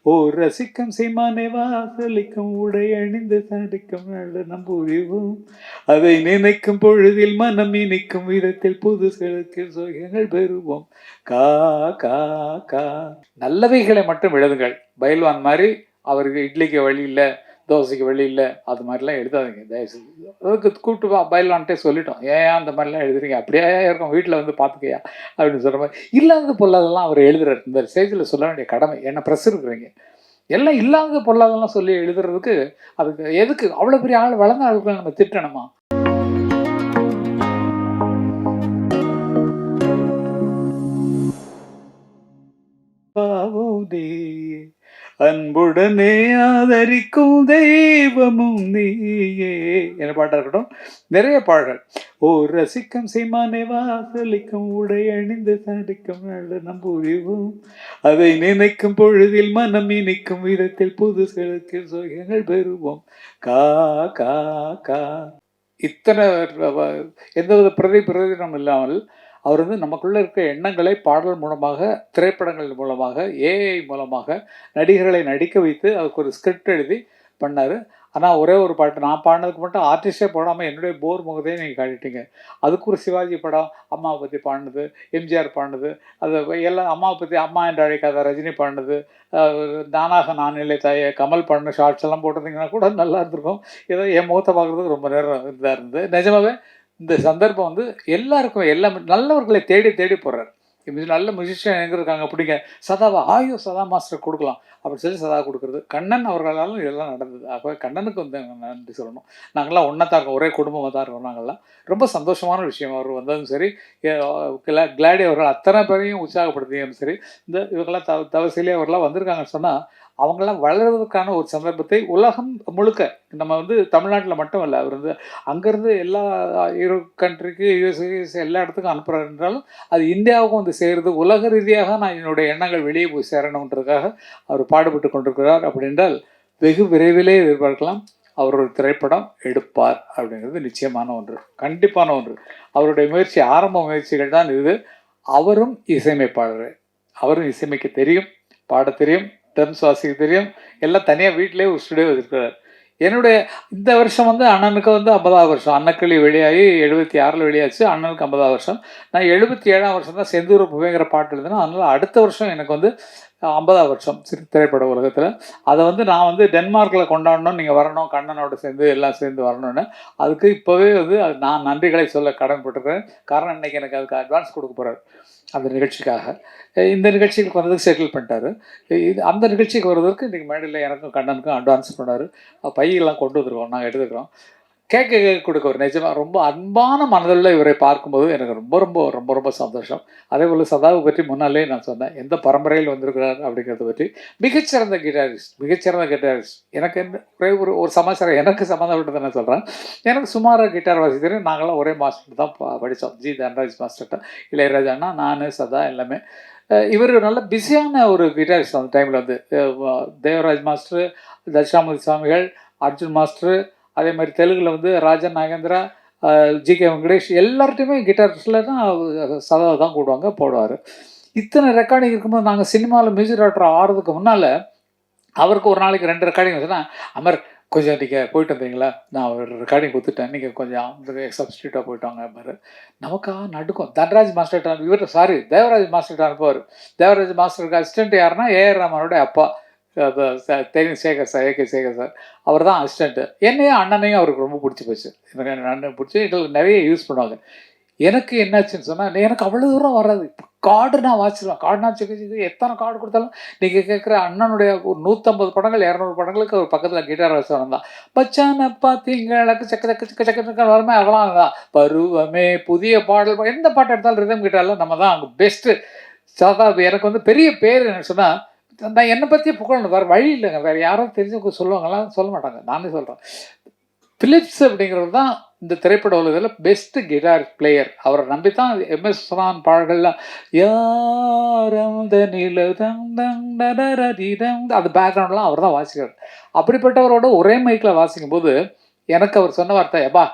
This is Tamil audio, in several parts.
ஓ ரசிக்கும் சீமானே வாசலிக்கும் உடை அணிந்து தடிக்கும் நம் புரிவோம் அதை நினைக்கும் பொழுதில் மனம் இனிக்கும் விதத்தில் புது செலுத்தில் சுகங்கள் பெறுவோம். கா கா கா நல்லவைகளை மட்டும் எழுதுங்கள். பயில்வான் மாதிரி அவருக்கு இட்லிக்கு வழி இல்லை, தோசைக்கு வழி இல்லை, அது மாதிரிலாம் எழுதாதீங்க தயவுசெய்து. அதுக்கு கூப்பிட்டு பயில்வான்ட்டே சொல்லிட்டோம், ஏன் அந்த மாதிரிலாம் எழுதுறீங்க, அப்படியே இருக்கும் வீட்டில் வந்து பார்த்துக்கையா அப்படின்னு சொல்கிற மாதிரி. இல்லாதது பொல்லாதெல்லாம் அவர் எழுதுறாரு. இந்த ஸ்டேஜில் சொல்ல வேண்டிய கடமை, என்ன ப்ரெஸ் இருக்கிறீங்க, எல்லாம் இல்லாத பொல்லாதெல்லாம் சொல்லி எழுதுறதுக்கு அதுக்கு எதுக்கு அவ்வளோ பெரிய ஆள் வளர்ந்த ஆளுக்களை நம்ம திட்டணுமா? அன்புடனே ஆதரிக்கும் தெய்வமும் நீயே என பாட்டா இருக்கட்டும். நிறைய பாடல். ஓ ரசிக்கும் சீமானே வாசலிக்கும் உடை அணிந்து தடிக்கும் நம் புரிவோம் அதை நினைக்கும் பொழுதில் மனம் இனிக்கும் விதத்தில் புது செலுத்தில் சுகங்கள் பெறுவோம். கா கா கா இத்தனை எந்தவித பிரதிபலம் இல்லாமல் அவர் வந்து நமக்குள்ளே இருக்க எண்ணங்களை பாடல் மூலமாக, திரைப்படங்கள் மூலமாக, ஏஐ மூலமாக நடிகர்களை நடிக்க வைத்து அதுக்கு ஒரு ஸ்கிரிப்ட் எழுதி பண்ணார். ஆனால் ஒரே ஒரு பாட்டு நான் பாடினதுக்கு மட்டும் ஆர்டிஸ்டே போடாமல் என்னுடைய போர் முகத்தையும் நீங்கள் காட்டிட்டீங்க. அதுக்கு ஒரு சிவாஜி படம் அம்மாவை பற்றி பாடினது, எம்ஜிஆர் பாடினது, அது எல்லாம் அம்மாவை பற்றி அம்மா என்று அழைக்காத ரஜினி பாடினது, நானாக நான் இல்லை தாயே கமல் பாடின ஷார்ட்ஸ் எல்லாம் போட்டிருந்தீங்கன்னா கூட நல்லா இருந்திருக்கும். ஏதோ என் முகத்தை பார்க்குறதுக்கு ரொம்ப நேரம் இதாக இருந்தது. நிஜமாவே இந்த சந்தர்ப்பம் வந்து எல்லாருக்கும் எல்லாம் நல்லவர்களை தேடி தேடி போடுறாரு. நல்ல மியூசிஷியன் எங்கே இருக்காங்க அப்படிங்க, சதாவா ஆயோ சதா மாஸ்டர் கொடுக்கலாம் அப்படின்னு சொல்லி சதா கொடுக்குறது. கண்ணன் அவர்களாலும் இதெல்லாம் நடந்தது. ஆகவே கண்ணனுக்கு வந்து நன்றி சொல்லணும். நாங்கள்லாம் ஒன்றா தான் இருக்கோம், ஒரே குடும்பமாக தான் இருக்கோம். நாங்கள்லாம் ரொம்ப சந்தோஷமான விஷயம் அவர் வந்ததும் சரி, கிளாடி அவர்கள் அத்தனை பேரையும் உற்சாகப்படுத்தியும் சரி, இந்த இவங்கெல்லாம் தவசிலே அவர்களாம் வந்திருக்காங்கன்னு சொன்னால் அவங்களாம் வளர்வதற்கான ஒரு சந்தர்ப்பத்தை உலகம் முழுக்க, நம்ம வந்து தமிழ்நாட்டில் மட்டும் இல்லை, அவர் வந்து அங்கேருந்து எல்லா கண்ட்ரிக்கு யூஎஸ் எல்லா இடத்துக்கும் அனுப்புகிறார் என்றாலும் அது இந்தியாவுக்கும் வந்து சேருது. உலக ரீதியாக நான் என்னுடைய எண்ணங்கள் வெளியே போய் சேரணுன்றதுக்காக அவர் பாடுபட்டு கொண்டிருக்கிறார். அப்படின்றால் வெகு விரைவிலே எதிர்பார்க்கலாம் அவர் ஒரு திரைப்படம் எடுப்பார் அப்படிங்கிறது நிச்சயமான ஒன்று, கண்டிப்பான ஒன்று. அவருடைய முயற்சி, ஆரம்ப முயற்சிகள் தான் இது. அவரும் இசையமைப்பாளர், அவரும் இசையமைக்க தெரியும், பாட தெரியும், டெர்ம்ஸ் வாசிக்க தெரியும், எல்லாம் தனியாக வீட்டிலே ஒரு ஸ்டுடியோ வச்சிருக்கிறார். என்னுடைய இந்த வருஷம் வந்து அண்ணனுக்கு வந்து 50ஆவது வருஷம். அன்னக்கிளி வெளியாகி 76 வெளியாச்சு. அண்ணனுக்கு 50ஆவது வருஷம். நான் 77ஆம் வருஷம் தான் செந்தூர புகைங்கிற பாட்டு எழுதுனேன். அதனால் அடுத்த வருஷம் எனக்கு வந்து 50ஆவது வருஷம் திரைப்பட உலகத்தில். அதை வந்து நான் வந்து டென்மார்க்கில் கொண்டாடணும், நீங்கள் வரணும், கண்ணனோட சேர்ந்து எல்லாம் சேர்ந்து வரணும்னு. அதுக்கு இப்போவே வந்து நான் நன்றிகளை சொல்ல கடன்பட்டுருக்கேன். காரணம் இன்றைக்கி எனக்கு அதுக்கு அட்வான்ஸ் கொடுக்க போகிறார் அந்த நிகழ்ச்சிக்காக. இந்த நிகழ்ச்சிக்கு வர்றதுக்கு செட்டில் பண்ணிட்டாரு. அந்த நிகழ்ச்சிக்கு வர்றதுக்கு இன்றைக்கி மேடையில் எனக்கும் கண்ணனுக்கும் அட்வான்ஸ் பண்ணார். பையெல்லாம் கொண்டு வந்துருக்கோம், நாங்கள் எடுத்துக்கிறோம். கேட்க கொடுக்க ஒரு நிஜமாக ரொம்ப அன்பான மனதில் இவரை பார்க்கும்போது எனக்கு ரொம்ப ரொம்ப ரொம்ப ரொம்ப சந்தோஷம். அதே போல் சதாவை பற்றி முன்னாலே நான் சொன்னேன், எந்த பரம்பரையில் வந்திருக்கிறார் அப்படிங்கிறத பற்றி. மிகச்சிறந்த கிட்டாரிஸ்ட். எனக்கு ஒரே ஒரு சமாச்சாரம் எனக்கு சம்மந்தப்பட்டதை நான் சொல்கிறேன். எனக்கு சுமாராக கிட்டார் வாசிக்கிறேன். நாங்களாம் ஒரே மாஸ்டர் தான் படித்தோம், ஜி தன்ராஜ் மாஸ்டர்கிட்ட. இளையராஜானா நான் சதா எல்லாமே. இவர் நல்ல பிஸியான ஒரு கிட்டாரிஸ்ட். அந்த டைமில் வந்து தேவராஜ் மாஸ்டர், தட்சிணாமூர்த்தி சுவாமிகள், அர்ஜுன் மாஸ்டர், அதே மாதிரி தெலுங்கில் வந்து ராஜன் நாகேந்திரா, ஜிகே வெங்கடேஷ், எல்லார்ட்டையுமே கிட்டாரிஸ்டில் தான் சதா தான் கூடுவாங்க, போடுவார். இத்தனை ரெக்கார்டிங் இருக்கும்போது நாங்கள் சினிமாவில் மியூசிக் டைரக்டர் ஆகிறதுக்கு முன்னால் அவருக்கு ஒரு நாளைக்கு 2 ரெக்கார்டிங் வச்சுன்னா, அமர் கொஞ்சம் நீங்கள் போயிட்டு வந்தீங்களா, நான் ஒரு ரெக்கார்டிங் கொடுத்துட்டேன், நீங்கள் கொஞ்சம் சப்ஸ்டியூட்டாக போயிட்டு வாங்க பாரு. நமக்காக நடுக்கும். தன்ராஜ் மாஸ்டர்கிட்ட தேவராஜ் மாஸ்டர்கிட்ட அனுப்புவார். தேவராஜ் மாஸ்டருக்கு அசிஸ்டண்ட் யாருன்னா ஏஆர் ரஹ்மானோட அப்பா தெரியும், Sekar sir, AK Sekar sir. அவர் தான் அசிஸ்டண்ட்டு. என்னையும் அண்ணனையும் அவருக்கு ரொம்ப பிடிச்சி போச்சு. எனக்கு அண்ணன் பிடிச்சி எங்களுக்கு நிறைய யூஸ் பண்ணுவாங்க. எனக்கு என்னாச்சுன்னு சொன்னால், எனக்கு அவ்வளோ தூரம் வராது. கார்டு நான் வாசிடுவேன். கார்டுனா எத்தனை கார்டு கொடுத்தாலும் நீங்கள் கேட்குற அண்ணனுடைய ஒரு 150 படங்கள் 200 படங்களுக்கு ஒரு பக்கத்தில் கிட்டார் வாசம் தான். பச்சான பார்த்தீங்களுக்கு சக்க வரமே அதெல்லாம் தான். பருவமே புதிய பாடல், எந்த பாட்டு எடுத்தாலும் ரிதம் கிட்டாரில் நம்ம தான் அங்கே பெஸ்ட்டு. எனக்கு வந்து பெரிய பேர் என்ன சொன்னால், நான் என்னை பற்றியே புகழணும், வேறு வழி இல்லைங்க. வேறு யாரும் தெரிஞ்சவங்க சொல்லுவாங்கலாம், சொல்ல மாட்டாங்க, நானே சொல்கிறேன். பிலிப்ஸ் அப்படிங்கிறது தான் இந்த திரைப்பட உலகத்தில் பெஸ்ட்டு கிட்டார் பிளேயர். அவரை நம்பி தான் எம்எஸ் சுவான் பாடல்கள்லாம் அது பேக்ரவுண்ட்லாம் அவர் தான் வாசிக்கிறார். அப்படிப்பட்டவரோட ஒரே மைக்கில் வாசிக்கும் போது எனக்கு அவர் சொன்ன வார்த்தை, எப்பா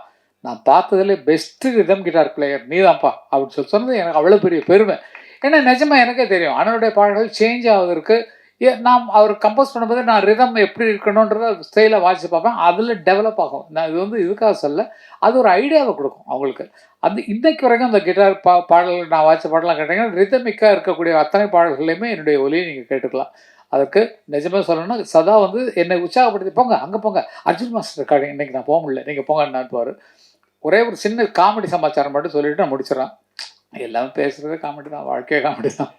நான் பார்த்ததுலேயே பெஸ்ட்டு ரிதம் கிட்டார் பிளேயர் நீ தான்ப்பா அப்படின்னு சொன்னது எனக்கு அவ்வளோ பெரிய பெருமை. ஏன்னா நிஜமாக எனக்கே தெரியும் அண்ணனுடைய பாடல்கள் சேஞ்ச் ஆவதற்கு நான் அவர் கம்போஸ் பண்ணும்போது நான் ரிதம் எப்படி இருக்கணுன்றத ஸ்டைலை வாசிச்சு பார்ப்பேன். அதில் டெவலப் ஆகும். நான் இது வந்து இதுக்காக சொல்ல, அது ஒரு ஐடியாவை கொடுக்கும் அவங்களுக்கு. அந்த இன்னைக்கு வரைக்கும் அந்த கிட்டார் பாடல்கள் நான் வாசித்த பாடலாம் கேட்டிங்கன்னா ரிதமிக்காக இருக்கக்கூடிய அத்தனை பாடல்களையுமே என்னுடைய ஒலியை நீங்கள் கேட்டுக்கலாம். அதுக்கு நிஜமாக சொல்லணும்னா சதா வந்து என்னை உற்சாகப்படுத்தி போங்க அங்கே போங்க, அர்ஜுன் மாஸ்டர் இருக்காங்க, இன்றைக்கி நான் போக முடியல, நீங்கள் போங்கன்னாட்டுவார். ஒரே ஒரு சின்ன காமெடி சமாச்சாரம் மட்டும் சொல்லிவிட்டு நான் முடிச்சிடறேன். எல்லாமே பேசுகிறதே காமெடி தான், வாழ்க்கையே காமெடி தான்.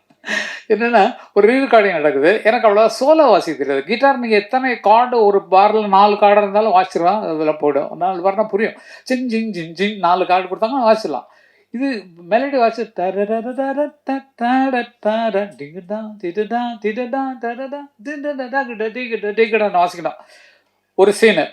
என்னென்னா ஒரு ரீரெக்கார்டிங் நடக்குது. எனக்கு அவ்வளோ சோலோ வாசிக்க தெரியாது. கிட்டார் நீங்கள் எத்தனை கார்டு ஒரு பாரில் 4 கார்டு இருந்தாலும் வாசிச்சிருவேன். அதில் போய்டும். 4 பாருனா புரியும். சிங் ஜிங் ஜிங் ஜிங் 4 கார்டு கொடுத்தாங்கன்னா வாசிடலாம். இது மெலடி வாசி வாசிக்கணும். ஒரு சீனு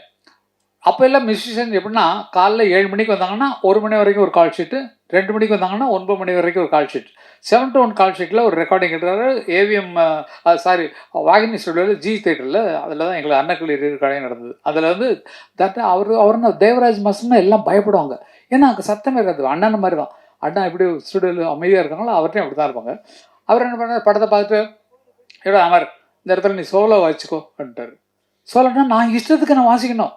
அப்போ எல்லாம் மியூசிஷியன் எப்படின்னா காலைல 7 மணிக்கு வந்தாங்கன்னா 1 மணி வரைக்கும் ஒரு கால் ஷீட்டு, 2 மணிக்கு வந்தாங்கன்னா 9 மணி வரைக்கும் ஒரு கால் ஷீட், 7 to 1 கால் ஷீட்டில் ஒரு ரெக்கார்டிங் எடுக்கிறாரு. ஏவிஎம் சாரி வாகினி ஸ்டுடியோவில் ஜி தேட்டரில். அதில் தான் எங்களுக்கு அன்னக்கிளி ரெக்கார்டிங் நடந்தது. அதில் வந்து அவருன்னு தேவராஜ் மாஸ்டர்னா எல்லாம் பயப்படுவாங்க. ஏன்னா அங்கே சத்தமே இருக்காது. அண்ணன் மாதிரி தான். அண்ணா எப்படி ஸ்டுடியோவில் அமைதியாக இருக்காங்களோ அவர்கிட்டையும் அப்படி தான் இருப்பாங்க. அவர் என்ன பண்ணார், படத்தை பார்த்துட்டு ஏடா அமர் இந்த இடத்துல நீ சோலோ வாசிக்கோ அப்படின்ட்டார். சோலோன்னா நான் இஷ்டத்துக்கு நான் வாசிக்கணும்.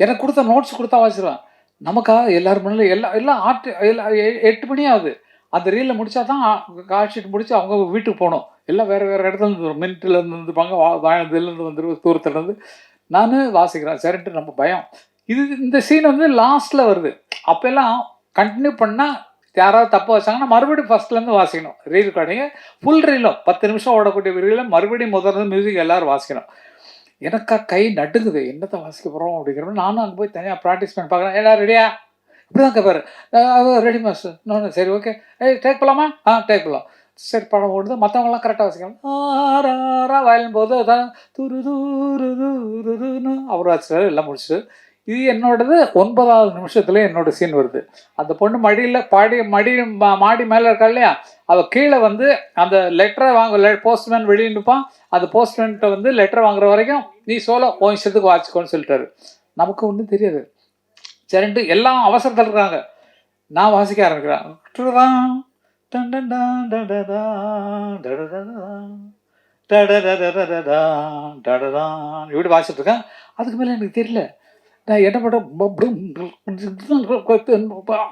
எனக்கு கொடுத்த நோட்ஸ் கொடுத்தா வாசிடுவேன். நமக்காக எல்லோரும் முன்னில் எல்லாம் 8 மணி ஆகுது. அந்த ரீலில் முடித்தா தான் கால் ஷீட் முடித்து அவங்க வீட்டுக்கு போகணும். எல்லாம் வேறு வேறு இடத்துல இருந்து மின்ட்டிலேருந்து வந்துருப்பாங்க, வாழதுலேருந்து வந்துரு தூரத்துலேருந்து. நான் வாசிக்கிறேன் சரின்ட்டு நம்ம பயம். இந்த சீன் வந்து லாஸ்ட்டில் வருது. அப்போல்லாம் கண்டினியூ பண்ணால் யாராவது தப்பு வச்சாங்கன்னா மறுபடியும் ஃபஸ்ட்லேருந்து வாசிக்கணும். ரீல் ரெக்கார்டிங்கு ஃபுல் ரீலும் 10 நிமிஷம் ஓடக்கூடிய ரீலில் மறுபடியும் முதல்ல மியூசிக் எல்லோரும் வாசிக்கணும். எனக்கா கை நடுங்குது. என்னத்தை வாசிக்க போகிறோம் அப்படிங்கிற நானும் அங்கே போய் தனியாக ப்ராக்டிஸ் பண்ணி பார்க்குறேன். எல்லாம் ரெடியா இப்படி தான் கேட்பாரு. Ready master. இன்னொன்று சரி ஓகே டேக் போகலாமா? டேக் போகலாம். சரி படம் ஓடுது. மற்றவங்களாம் கரெக்டாக வாசிக்கலாம். வயலின் போது அதான் துரு தூரு தூருன்னு அவர் வாசிச்சார். எல்லாம் முடிச்சுட்டு இது என்னோடது 9வது நிமிஷத்துல என்னோட சீன் வருது. அந்த பொண்ணு மடியில் மாடி மேலே இருக்கா இல்லையா, அவள் கீழே வந்து அந்த லெட்டரை போஸ்ட்மேன் வெளியே நிற்பான். அந்த போஸ்ட்மேன்கிட்ட வந்து லெட்டர் வாங்குற வரைக்கும் நீ சோலோ உன் இஷ்டத்துக்கு வாசிக்கோன்னு சொல்லிட்டாரு. நமக்கு ஒன்றும் தெரியாது. சரின்ட்டு எல்லாம் அவசரத்தில் இருக்காங்க. நான் வாசிக்க ஆரம்பிக்கிறேன். இப்படி வாசிட்டு இருக்கேன். அதுக்கு மேலே எனக்கு தெரியல. நான் என்ன பண்ண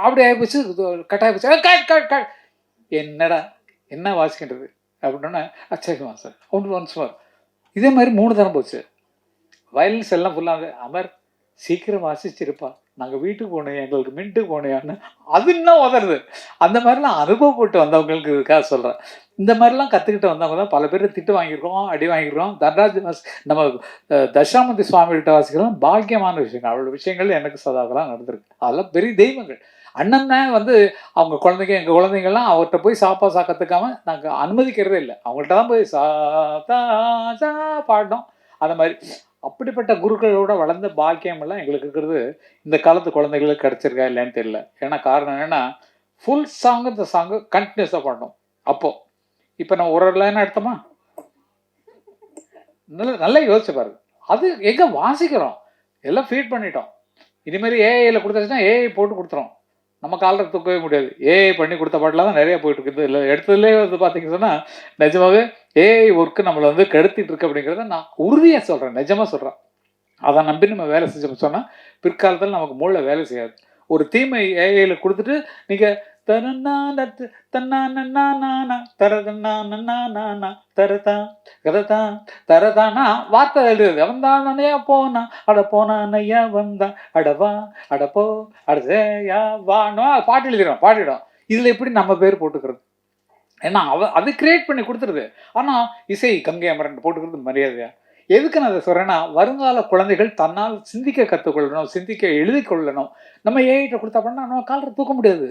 அப்படி ஆகிப்போச்சு. கட்டாயிப்போச்சு. என்னடா என்ன வாசிக்கின்றது அப்படின்னா சரிமா சார் ஒன்ஸ் மோர். இதே மாதிரி 3 தரம் போச்சு. வயலன்ஸ் எல்லாம் ஃபுல்லாக அமர் சீக்கிரம் வாசிச்சிருப்பா, நாங்கள் வீட்டுக்கு போனோம், எங்களுக்கு மின்ட்டுக்கு போனையான்னு அது இன்னும் உதறது. அந்த மாதிரிலாம் அனுபவப்பட்டு வந்தவங்களுக்கு இதுக்காக சொல்கிறேன். இந்த மாதிரிலாம் கற்றுக்கிட்டு வந்தவங்க தான் பல பேர் திட்டு வாங்கியிருக்கோம், அடி வாங்கியிருக்கோம். தன்ராஜ் நம்ம தட்சிணாமூர்த்தி சுவாமிகிட்ட வாசிக்கிறோம். பாக்கியமான விஷயங்கள். அவ்வளோ விஷயங்கள் எனக்கு சதாவெல்லாம் நடந்திருக்கு. அதெல்லாம் பெரிய தெய்வங்கள். அண்ணன் வந்து அவங்க குழந்தைங்க எங்கள் குழந்தைங்கள்லாம் அவர்கிட்ட போய் சாப்பா கற்றுக்காம நாங்கள் அனுமதிக்கிறதே இல்லை. அவங்கள்ட்ட தான் போய் சா பாடணும். அந்த மாதிரி அப்படிப்பட்ட குருக்களோட வளர்ந்த பாக்கியமெல்லாம் எங்களுக்கு இருக்கிறது இந்த காலத்து குழந்தைகளுக்கு கிடச்சிருக்கா இல்லைன்னு தெரியல. ஏன்னா காரணம் என்னென்னா ஃபுல் சாங்கு இந்த சாங்கு கண்டினியூஸாக பாடணும். அப்போது இப்போ நம்ம ஒரு லைனாக எடுத்தோமா நல்லா யோசிச்சு பாருங்க. அது எங்கே வாசிக்கிறோம், எல்லாம் ஃபீட் பண்ணிட்டோம். இனிமேல் ஏஐயில் கொடுத்தாச்சுன்னா ஏஐ போட்டு கொடுத்துரும். நம்ம காலில் தூக்கவே முடியாது. ஏஐ பண்ணி கொடுத்த பாட்டெலாம் தான் நிறையா போயிட்டுருக்குது. இல்லை எடுத்ததுலேயே வந்து பார்த்தீங்கன்னு சொன்னால் நிஜமாகவே ஏஐ ஒர்க்கு நம்மளை வந்து கெடுத்திட்டு இருக்கு அப்படிங்கிறத நான் உறுதியாக சொல்கிறேன், நிஜமாக சொல்கிறேன். அதை நம்பி நம்ம வேலை செஞ்சோம்னு சொன்னால் பிற்காலத்தில் நமக்கு மூளை வேலை செய்யாது. ஒரு தீமை ஏஐயில் கொடுத்துட்டு நீங்கள் தரதானா வார்த்தை எழுதுறது. அவன் தான் நனையா போனா அட போனானையா வந்தா அடவா அடப்போ அடயா வானா பாட்டு எழுதிடும் பாடிடும். இதில் எப்படி நம்ம பேர் போட்டுக்கிறது? ஏன்னா அது கிரியேட் பண்ணி கொடுத்துருது. ஆனால் இசை கங்கை அமரன் போட்டுக்கிறது மரியாதையா? எதுக்கு நான் அதை சொல்கிறேன்னா வருங்கால குழந்தைகள் தன்னால் சிந்திக்க கற்றுக்கொள்ளணும், சிந்திக்க எழுதி கொள்ளணும். நம்ம ஏஐட்ட கொடுத்தா பண்ணால் நம்ம காலத்தில் தூக்க முடியாது.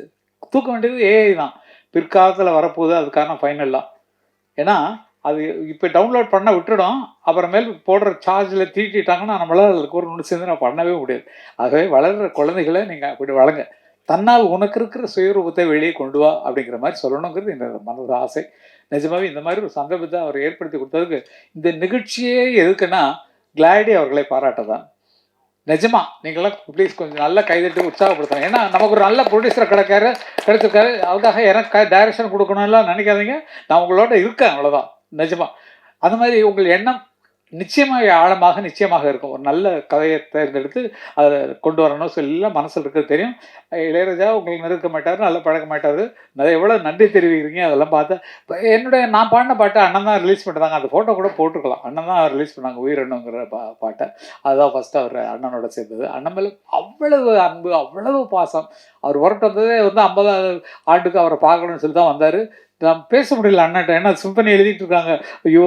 தூக்க வேண்டியது ஏஐ தான். பிற்காலத்தில் வரப்போகுது அதுக்கான ஃபைனல்லாம். ஏன்னா அது இப்போ டவுன்லோட் பண்ண விட்டுடும். அப்புறமேல் போடுற சார்ஜில் தீட்டிட்டாங்கன்னா நம்மளால் அதுக்கு ஒரு நுண்ணு சேர்ந்து நான் பண்ணவே முடியாது. ஆகவே வளர்கிற குழந்தைகளை நீங்கள் அப்படி வளங்க. தன்னால் உனக்கு இருக்கிற சுயரூபத்தை வெளியே கொண்டு வா அப்படிங்கிற மாதிரி சொல்லணுங்கிறது என்னோட மனது ஆசை. நிஜமாகவே இந்த மாதிரி ஒரு சந்தர்ப்பத்தை அவர் ஏற்படுத்தி கொடுத்ததுக்கு இந்த நிகழ்ச்சியே எதுக்குன்னா கிளாடி அவர்களை பாராட்ட தான். நிஜமா நீங்களாம் ப்ளீஸ் கொஞ்சம் நல்லா கைதட்டி உற்சாகப்படுத்தணும். ஏன்னா நமக்கு ஒரு நல்ல ப்ரொடியூசரை கிடைச்சிருக்காரு. அதுக்காக எனக்கு டைரக்ஷன் கொடுக்கணும்லாம் நினைக்காதீங்க. நான் உங்களோட இருக்கேன், அவ்வளோதான். நிஜமா அந்த மாதிரி உங்கள் எண்ணம் நிச்சயமாக ஆழமாக நிச்சயமாக இருக்கும். ஒரு நல்ல கதையை தேர்ந்தெடுத்து அதை கொண்டு வரணும் சொல்லி மனசில் இருக்கிறது தெரியும். இளையராஜா உங்களுக்கு நெருக்க மாட்டார், நல்லா பழக்க மாட்டார். நிறைய எவ்வளோ நன்றி தெரிவிக்கிறீங்க அதெல்லாம் பார்த்தா. இப்போ நான் பாடின பாட்டை அண்ணன் தான் ரிலீஸ் பண்ணுறாங்க. அந்த ஃபோட்டோ கூட போட்டுருக்கலாம். அண்ணன் தான் ரிலீஸ் பண்ணாங்க உயிரெண்ணுங்கிற பாட்டை. அதுதான் ஃபஸ்ட்டு அவர் அண்ணனோட சேர்ந்தது. அண்ணன் மேலே அவ்வளவு அன்பு, அவ்வளவு பாசம். அவர் உரட்டு வந்ததே 50வது ஆண்டுக்கு அவரை பார்க்கணும்னு சொல்லி தான் வந்தார். நான் பேச முடியல அண்ணன்ட்ட. ஏன்னா சிம்பனி எழுதிட்டு இருக்காங்க. ஐயோ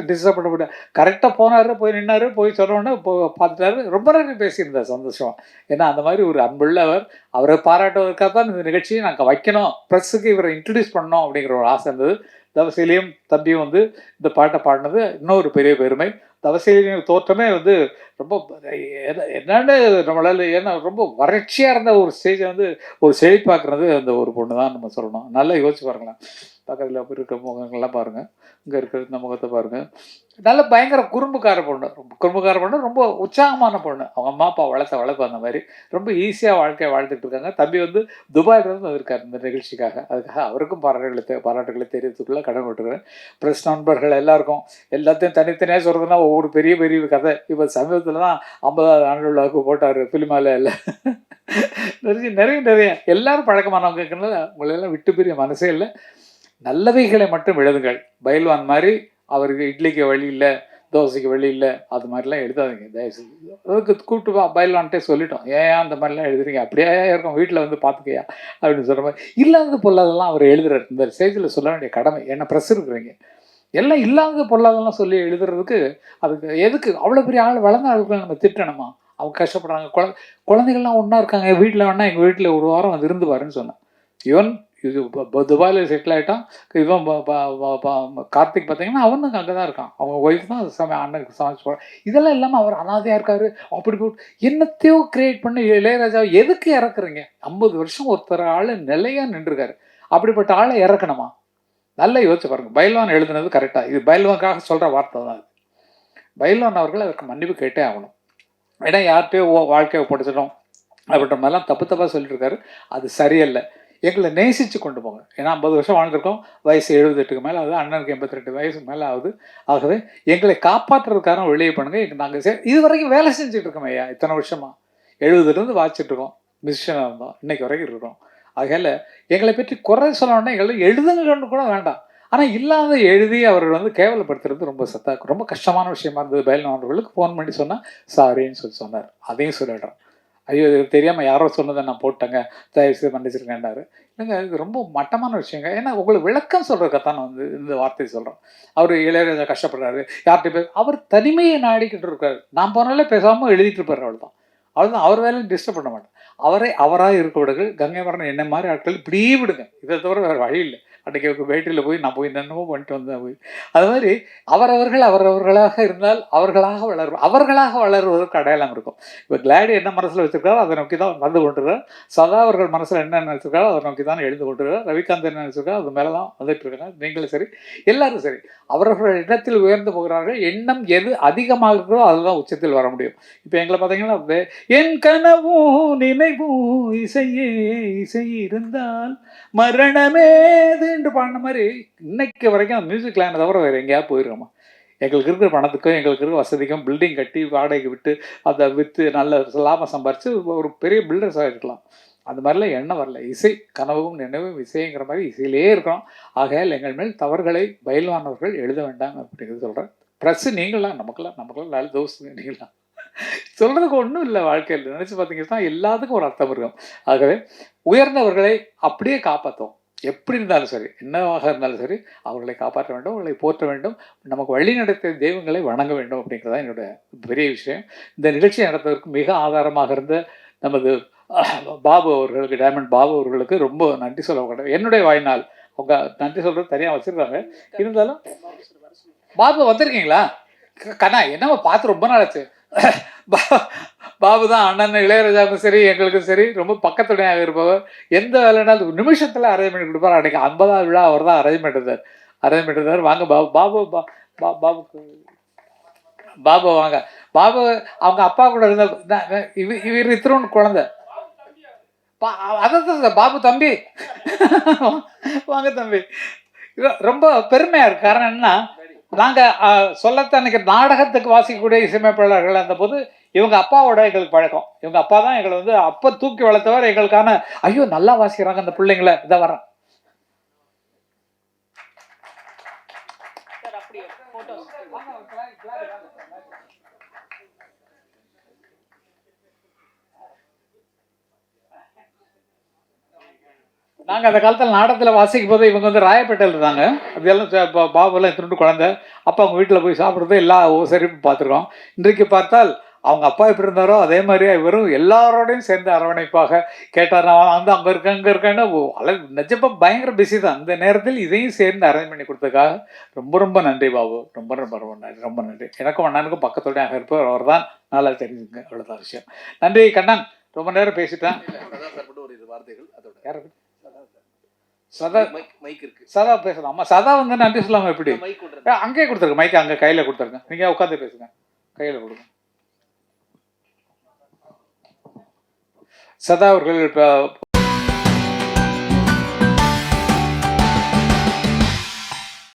டிஸ்டர்ப் பண்ண முடியாது. கரெக்டாக போனார், போய் நின்னார், போய் சொன்னோடனே பார்த்துட்டாரு. ரொம்ப நேரம் பேசியிருந்தார் சந்தோஷம். ஏன்னா அந்த மாதிரி ஒரு அன்புள்ளவர். அவரை பாராட்டுவதற்காக தான் இந்த நிகழ்ச்சியை நாங்கள் வைக்கணும், ப்ரெஸ்ஸுக்கு இவரை இன்ட்ரடியூஸ் பண்ணோம் அப்படிங்கிற ஒரு ஆசை இருந்தது. தவசீலியும் தம்பியும் இந்த பாட்டை பாடினது இன்னொரு பெரிய பெருமை. தவசீலியின் தோற்றமே ரொம்ப என்னன்னு நம்மளால, ஏன்னா ரொம்ப வறட்சியாக இருந்த ஒரு ஸ்டேஜை ஒரு செழிப்பாக்குறது அந்த ஒரு பொண்ணு தான் நம்ம சொல்லணும். நல்லா யோசிச்சு பாருங்களேன். பக்கத்தில் இருக்கிற முகங்கள்லாம் பாருங்கள், இங்கே இருக்கிற இந்த முகத்தை பாருங்கள். நல்ல பயங்கர குறும்புக்கார பொண்ணு, ரொம்ப குறும்புக்கார பொண்ணு, ரொம்ப உற்சாகமான பொண்ணு. அவங்க அம்மா அப்பா வளர்ப்பு அந்த மாதிரி ரொம்ப ஈஸியாக வாழ்க்கையை வாழ்ந்துட்டு இருக்காங்க. தம்பி துபாயிலிருந்து வந்திருக்காரு இந்த நிகழ்ச்சிக்காக. அதுக்காக அவருக்கும் பாராட்டுகளை தெரிவித்துக்குள்ள கடன் விட்டுருக்கிறேன். ப்ரெஸ் நண்பர்கள் எல்லாத்தையும் தனித்தனியாக சொல்கிறதுனா ஒவ்வொரு பெரிய பெரிய கதை. இப்போ சமீபத்தில் தான் 50வது ஆண்டு விழாவுக்கு போட்டார் ஃபிலிமால. எல்லாம் நிறைய எல்லாரும் பழக்கமானவங்க இருக்கிறதுனால உங்களெல்லாம் விட்டு பெரிய மனசே இல்லை. நல்லவைகளை மட்டும் எழுதுங்கள். பயில்வான் மாதிரி அவருக்கு இட்லிக்கு வழி இல்லை, தோசைக்கு வழி இல்லை, அது மாதிரிலாம் எழுதாதீங்க தயவுசெய்து. அதுக்கு கூப்பிட்டு பயில்வான்ட்டே சொல்லிட்டோம். ஏன் அந்த மாதிரிலாம் எழுதுறீங்க, அப்படியே இருக்கும் வீட்டில் பார்த்துக்கையா அப்படின்னு சொல்கிற மாதிரி. இல்லாத பொல்லாதெல்லாம் அவர் எழுதுறாரு. இந்த ஸ்டேஜில் சொல்ல வேண்டிய கடமை. என்ன ப்ரெஸ் இருக்கிறீங்க, எல்லாம் இல்லாத பொல்லாதெல்லாம் சொல்லி எழுதுறதுக்கு அதுக்கு எதுக்கு அவ்வளோ பெரிய ஆள் வளர்ந்த ஆளுகளை நம்ம திட்டணுமா? அவங்க கஷ்டப்படுறாங்க. குழந்தைகள்லாம் ஒன்றா இருக்காங்க. வீட்டில் வேணால் எங்கள் வீட்டில் ஒரு வாரம் இருந்து பாருன்னு சொன்னேன். ஈவன் இது துபாயில் செட்டில் ஆகிட்டான். இவன் கார்த்திக் பார்த்தீங்கன்னா அவனுக்கு அங்கே தான் இருக்கான். அவங்க ஒய்ஃப் தான் அண்ணனுக்கு சமைச்சு போகிறான். இதெல்லாம் இல்லாமல் அவர் அனாதையாக இருக்கார். அப்படி போட்டு என்னத்தையோ கிரியேட் பண்ணி இளையராஜாவை எதுக்கு இறக்குறீங்க? 50 வருஷம் ஒருத்தர் ஆள் நிலையாக நின்றுருக்காரு. அப்படிப்பட்ட ஆளை இறக்கணுமா? நல்லா யோசிச்சு பாருங்கள். பயில்வான் எழுதுனது கரெக்டாக. இது பயில்வானுக்காக சொல்கிற வார்த்தை தான். பயில்வான் அவர்கள் அதற்கு மன்னிப்பு கேட்டே ஆகணும். ஏன்னா யார்கிட்டயோ வாழ்க்கையை படிச்சிட்டோம் அப்படின்ற மாதிரிலாம் தப்பாக சொல்லிட்டு இருக்காரு. அது சரியில்லை. எங்களை நேசித்து கொண்டு போங்க. ஏன்னா 50 வருஷம் வாழ்ந்துருக்கோம். வயசு 78க்கு மேலே ஆகுது. அண்ணனுக்கு 82 வயசுக்கு மேலே ஆகுது. ஆகவே எங்களை காப்பாற்றுறதுக்காக வெளியே பண்ணுங்கள். நாங்கள் இது வரைக்கும் வேலை செஞ்சுட்டு இருக்கோம் ஐயா. இத்தனை வருஷமாக 70லேருந்து வாச்சிட்டு இருக்கோம். மிஷினாக இருந்தோம், இன்னைக்கு வரைக்கும் இருக்கிறோம். ஆகையால் எங்களை பற்றி குறை சொல்லணும்னா எங்களை எழுதுங்கன்னு கூட வேண்டாம். ஆனால் இல்லாத எழுதி அவர்கள் கேவலப்படுத்துறது ரொம்ப கஷ்டமான விஷயமா இருந்தது. பயில்வான்களுக்கு ஃபோன் பண்ணி சொன்னால் சாரின்னு சொன்னார். அதையும் சொல்லிடுறேன். ஐயோ இது தெரியாமல் யாரோ சொன்னதை நான் போட்டேங்க, தயவுசெய்து மன்னிச்சிருக்கேன்டாரு. இல்லைங்க, இது ரொம்ப மட்டமான விஷயங்க. ஏன்னா உங்களுக்கு விளக்கம் சொல்கிறதுக்காக தான் இந்த வார்த்தையை சொல்கிறோம். அவர் இளையராஜா கஷ்டப்படுறாரு, யார்கிட்ட அவர் தனிமையை நாடிக்கிட்டு இருக்காரு. நான் போனாலே பேசாமல் எழுதிட்டு இருப்பார். அவ்வளோதான். அவர் வேலையும் டிஸ்டர்ப் பண்ண மாட்டேன். அவராக இருக்க விடுங்க. கங்கை மரணம் என்ன மாதிரி ஆட்கள் இப்படி விடுங்க. இதை தவிர வேறு வழி இல்லை. அன்றைக்கி பேட்டியில் போய் நான் போய் என்னென்னமோ பண்ணிட்டு வந்தேன். அது மாதிரி அவரவர்களாக இருந்தால் அவர்களாக வளருவதற்கு அடையாளம் இருக்கும். இப்போ கிளாடி என்ன மனசில் வச்சுருக்காரோ அதை நோக்கி தான் வந்து கொண்டிருக்கார். சதா அவர்கள் மனசில் என்ன நினச்சிருக்காரோ அதை நோக்கி தான் எழுந்து கொண்டிருக்கார். ரவிகாந்த் என்ன நினச்சிருக்காரோ அது மேலே தான் வந்துட்டு இருக்காங்க. நீங்களும் சரி, எல்லாரும் சரி, அவர்கள் எண்ணத்தில் உயர்ந்து போகிறார்கள். எண்ணம் எது அதிகமாக இருக்கிறோ அதுதான் உச்சத்தில் வர முடியும். இப்போ எங்களை பார்த்தீங்கன்னா என் கனவும் நினைவும் இசை இருந்தால் மரணமேது என்று பாடின மாதிரி இன்னைக்கு வரைக்கும் அந்த மியூசிக் லைனை தவிர வேறு எங்கேயாவது போயிருக்கோமா? எங்களுக்கு இருக்கிற பணத்துக்கும் எங்களுக்கு இருக்கிற வசதிக்கும் பில்டிங் கட்டி வாடகைக்கு விட்டு அதை விற்று நல்ல லாபம் சம்பாரித்து ஒரு பெரிய பில்டர்ஸாக இருக்கலாம். அந்த மாதிரிலாம் எண்ணம் வரல. இசை கனவும் நினைவும் இசைங்கிற மாதிரி இசையிலே இருக்கிறோம். ஆகையால் எங்கள் மேல் தவறுகளை பயில்வானவர்கள் எழுத வேண்டாம் அப்படிங்கிறது சொல்கிறேன். ப்ரெஸ்ஸு நீங்களாம் நமக்கெல்லாம் நல்ல தோசை நீங்களாம் சொல்கிறதுக்கு ஒன்றும் இல்லை. வாழ்க்கையில் நினச்சி பார்த்தீங்கன்னா எல்லாத்துக்கும் ஒரு அர்த்தம் இருக்கும். ஆகவே உயர்ந்தவர்களை அப்படியே காப்பாற்றுவோம். எப்படி இருந்தாலும் சரி, என்னவாக இருந்தாலும் சரி, அவர்களை காப்பாற்ற வேண்டும், அவர்களை போற்ற வேண்டும், நமக்கு வழி நடத்திய தெய்வங்களை வணங்க வேண்டும் அப்படிங்கிறதான் என்னோடய பெரிய விஷயம். இந்த நிகழ்ச்சி நடத்துவதற்கு மிக ஆதாரமாக இருந்த நமது பாபு அவர்களுக்கு, டைமண்ட் பாபு அவர்களுக்கு ரொம்ப நன்றி சொல்ல வேண்டும். என்னுடைய வாழ்நாள் அவங்க நன்றி சொல்கிறது தனியாக வச்சுருக்காங்க. இருந்தாலும் பாபு வந்திருக்கீங்களா? கண்ணா என்னவோ பார்த்து ரொம்ப நாள் ஆச்சு. பாபு தான் அண்ணன் இளையராஜாவுக்கும் சரி எங்களுக்கும் சரி ரொம்ப பக்கத்துடையாக இருப்பவர். எந்த வேலைனாலும் நிமிஷத்தில் அரேஞ்ச்மெண்ட் கொடுப்பார். அன்றைக்கி 50வது விழா அவர் தான் அரேஞ்ச்மெண்ட் இருந்தார். வாங்க பாபு வாங்க. பாபு அவங்க அப்பா கூட இருந்த இவர் இத்திரோன்னு குழந்தை. அதான் பாபு தம்பி வாங்க தம்பி. ரொம்ப பெருமையாக இருக்கு. காரணம் என்னன்னா நாங்கள் சொல்லத்தான் அன்றைக்கி நாடகத்துக்கு வாசிக்கக்கூடிய இசையமைப்பாளர்கள் அந்த போது இவங்க அப்பாவோட எங்களுக்கு பழக்கம். இவங்க அப்பா தான் எங்களை வந்து அப்போ தூக்கி வளர்த்தவர். எங்களுக்கான ஐயோ நல்லா வாசிக்கிறாங்க அந்த பிள்ளைங்கள, இதை வரேன். நாங்கள் அந்த காலத்தில் நாடகத்தில் வாசிக்கும் போது இவங்க வந்து ராயப்பேட்டையில் இருந்தாங்க. அதெல்லாம் பாபுலாம் திருண்டு குழந்தை. அப்போ அவங்க வீட்டில் போய் சாப்பிட்றது எல்லா சரிப்பு பார்த்துருக்கோம். இன்றைக்கு பார்த்தால் அவங்க அப்பா எப்படி இருந்தாரோ அதே மாதிரியே இவரும் எல்லாரோடையும் சேர்ந்து அரவணைப்பாக கேட்டார். நான் வந்து அங்கே இருக்கேன் அங்கே இருக்கேன்னு நிஜப்பா பயங்கர பிஸி தான். இந்த நேரத்தில் இதையும் சேர்ந்து அரேஞ்ச் பண்ணி கொடுத்ததுக்காக ரொம்ப ரொம்ப நன்றி பாபு. ரொம்ப ரொம்ப ரொம்ப நன்றி, ரொம்ப நன்றி. எனக்கும் அண்ணனுக்கும் பக்கத்தோட இருப்பவர் அவர் தான். நல்லா தெரிஞ்சுங்க, அவ்வளோதான் விஷயம். நன்றி கண்ணன், ரொம்ப நேரம் பேசிட்டேன். சதா பேசலாம். அம்மா சதா வந்து நன்றி சொல்லாம எப்படி? அங்கேயே கொடுத்துருங்க மைக்கு, அங்கே கையில் கொடுத்துருங்க. நீங்கள் உட்காந்து பேசுங்க, கையில் கொடுங்க. சதா அவர்கள் இப்போ